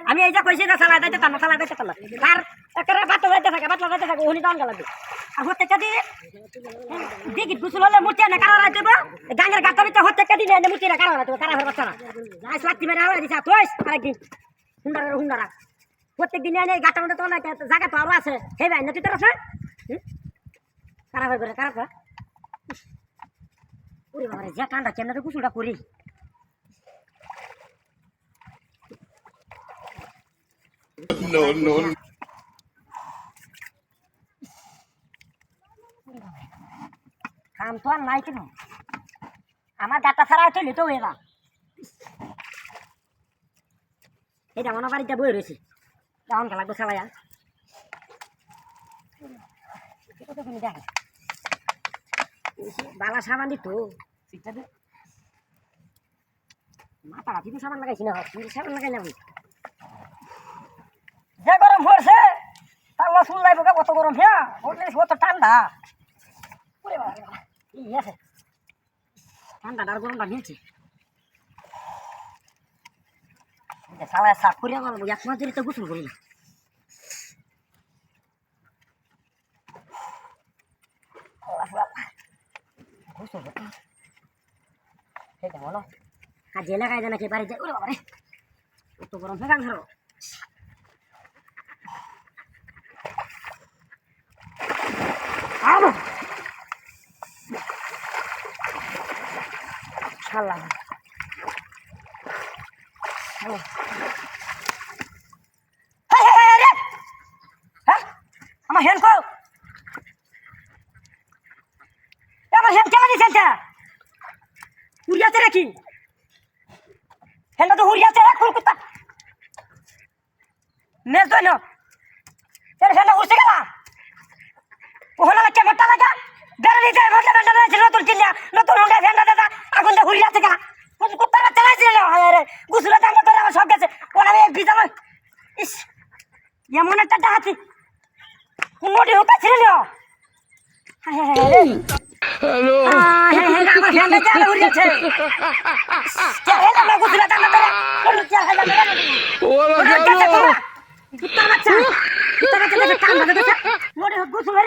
আমি এই যে কইছি যে সালা দাইতে তানা সালা দাইতে তানা আর একটা বাতলা দাইতে থাকে ওহনি দান গেল আর প্রত্যেকটা দিয়ে দিগি গুছল হলে মুটি না কারা রাইতে দেব গাঙ্গের গাটা ভিতরে প্রত্যেকটা দিন এনে মুটি না কারা রাইতে কারা হর বাচ্চারা আইস লাগতি মেরে হাওয়া দিছা তোইস আরেকদিন হুন্ডারা প্রত্যেক দিন এনে গাটার মধ্যে তোলা জায়গা তো আরো আছে হে ভাই না তুই তোর আছে কারা হয়ে করে কারা কর ওরে বাবা রে যা ঠান্ডা কেন তো গুছলটা করি No. কাম তো আর নাই কেন আমার গাটা ছাড়া চলি তো এরা এটা মনে বাড়িতে বই রয়েছে কেমন লাগবে চালাইয়া দেখে বালা সাবান দিত মাথা কিন্তু সাবান লাগাইছি না সাবান লাগাইলাম যে গরম পড়ছে তার শুন লাগবে কত গরম হ্যাঁ কত ঠান্ডা ঠান্ডাটা আর গরমটা মিলছে সালায় সাফ করিয়া গেল এক মাস ধরে তো গোসল করি না গোসল সেটা বলো কাজে লাগাই দেয় নাকি বাড়ি যায় ওরে বাবা রে কত গরম হয়ে গেল শালা আমার হেন কো আমার হেন কেন দিছেন তা উড়িয়াতে রাখি হেনটা তো উড়িয়াতে রাখ কুলকুতা মেজ দইনো তেরে হেনটা উড়ছে গেলা ওহলা কে মোটা লাগা বেরলি যায় মোটা বেন্ডা আছে নতুন কিনা নতুন হোন্ডা ফেন্ডা দাদা আগুন দে উড়িয়াতে গা কুত্তা না চালাইছিল আরে গুছলা দাঙ্গা করে আমার সব গেছে ওরা আমি ভিজা ইস এমন একটা ডাহাতি মোটি হতে ছিল হ্যালো আমার ফ্যানটা চালা উড়িয়েছে চালা না গুছলা দাঙ্গা করে চালা না ওরা কুত্তা বাচ্চা কাম ধরে মোটি গুছলা